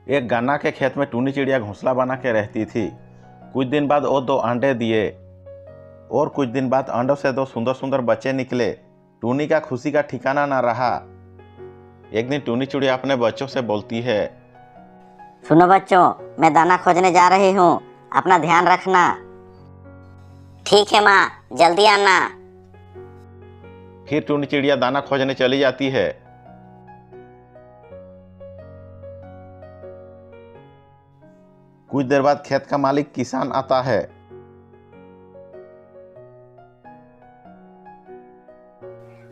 एक गन्ना के खेत में टूनी चिड़िया घोंसला बना के रहती थी। कुछ दिन बाद वो 2 अंडे दिए और कुछ दिन बाद अंडों से 2 सुंदर सुंदर बच्चे निकले। टूनी का खुशी का ठिकाना ना रहा। एक दिन टूनी चिड़िया अपने बच्चों से बोलती है, सुनो बच्चों, मैं दाना खोजने जा रही हूँ, अपना ध्यान रखना। ठीक है माँ, जल्दी आना। फिर टूनी चिड़िया दाना खोजने चली जाती है। कुछ देर बाद खेत का मालिक किसान आता है।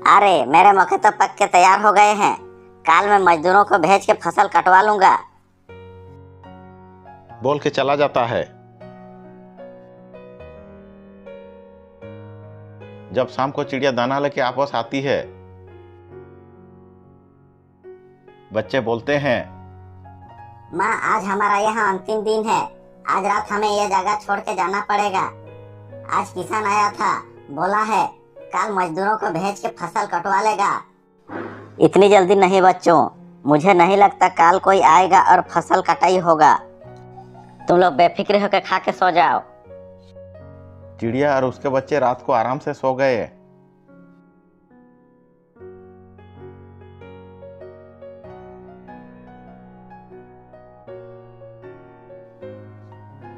अरे मेरे मौके तो पक के तैयार हो गए हैं, कल मैं मजदूरों को भेज के फसल कटवा लूंगा। बोल के चला जाता है। जब शाम को चिड़िया दाना लेके वापस आती है, बच्चे बोलते हैं, माँ आज हमारा यहाँ अंतिम दिन है, आज रात हमें यह जगह छोड़ के जाना पड़ेगा। आज किसान आया था, बोला है कल मजदूरों को भेज के फसल कटवा लेगा। इतनी जल्दी नहीं बच्चों, मुझे नहीं लगता कल कोई आएगा और फसल कटाई होगा। तुम लोग बेफिक्र होकर खा के सो जाओ। चिड़िया और उसके बच्चे रात को आराम से सो गए।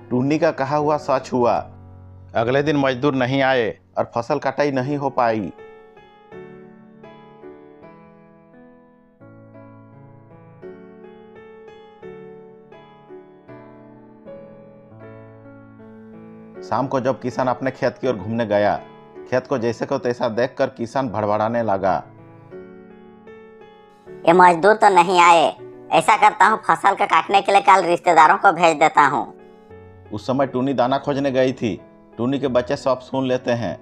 टूनी का कहा हुआ सच हुआ। अगले दिन मजदूर नहीं आए और फसल कटाई नहीं हो पाई। शाम को जब किसान अपने खेत की ओर घूमने गया, खेत को जैसे को तैसा देखकर किसान भड़बड़ाने लगा। ये मजदूर तो नहीं आए, ऐसा करता हूँ फसल का काटने के लिए कल रिश्तेदारों को भेज देता हूँ। उस समय टूनी दाना खोजने गई थी। टूनी के बच्चे सब सुन लेते हैं।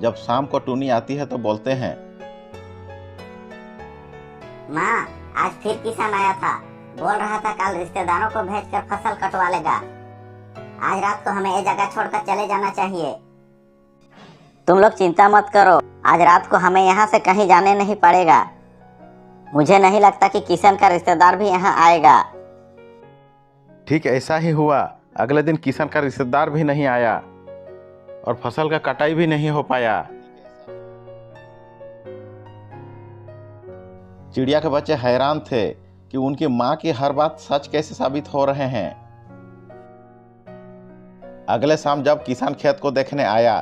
जब शाम को टूनी आती है तो बोलते हैं, माँ आज फिर किसान आया था, बोल रहा था कल रिश्तेदारों को भेजकर फसल कटवा लेगा। आज रात को हमें ये जगह छोड़कर चले जाना चाहिए। तुम लोग चिंता मत करो, आज रात को हमें यहाँ से कहीं जाने नहीं पड़ेगा। मुझे नहीं लगता कि किसान का रिश्तेदार भी यहाँ आएगा। ठीक ऐसा ही हुआ। अगले दिन किसान का रिश्तेदार भी नहीं आया और फसल का कटाई भी नहीं हो पाया। चिड़िया के बच्चे हैरान थे कि उनकी माँ की हर बात सच कैसे साबित हो रहे हैं। अगले शाम जब किसान खेत को देखने आया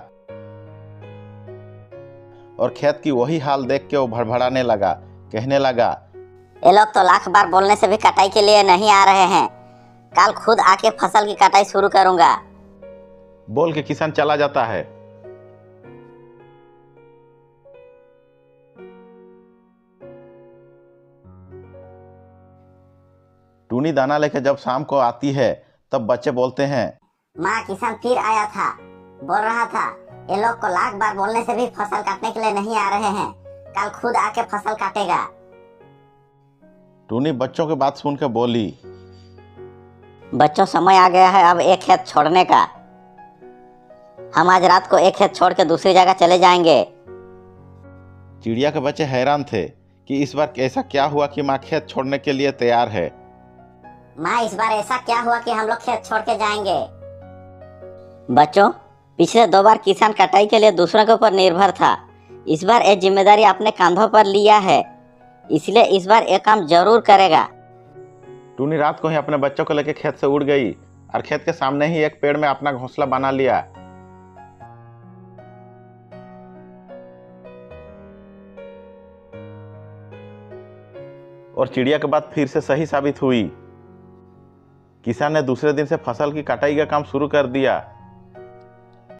और खेत की वही हाल देख के वो भड़बड़ाने लगा, कहने लगा, ये लोग तो लाख बार बोलने से भी कटाई के लिए नहीं आ रहे हैं, कल खुद आके फसल की कटाई शुरू करूंगा। बोल के किसान चला जाता है। टूनी दाना लेकर जब शाम को आती है तब बच्चे बोलते हैं, माँ किसान फिर आया था, बोल रहा था ये लोग को लाख बार बोलने से भी फसल काटने के लिए नहीं आ रहे हैं, कल खुद आके फसल काटेगा। टूनी बच्चों की बात सुन के बोली, बच्चों समय आ गया है अब एक खेत छोड़ने का। हम आज रात को एक खेत छोड़ के दूसरी जगह चले जाएंगे। चिड़िया के बच्चे हैरान थे कि इस बार ऐसा क्या हुआ कि माँ खेत छोड़ने के लिए तैयार है। माँ इस बार ऐसा क्या हुआ कि हम लोग खेत छोड़ के जाएंगे। बच्चों पिछले 2 बार किसान कटाई के लिए दूसरों के ऊपर निर्भर था, इस बार ये जिम्मेदारी अपने कंधों पर लिया है, इसलिए इस बार ये काम जरूर करेगा। टूनी रात को ही अपने बच्चों को लेकर खेत से उड़ गई और खेत के सामने ही एक पेड़ में अपना घोंसला बना लिया। और चिड़िया के बात फिर से सही साबित हुई। किसान ने दूसरे दिन से फसल की कटाई का काम शुरू कर दिया।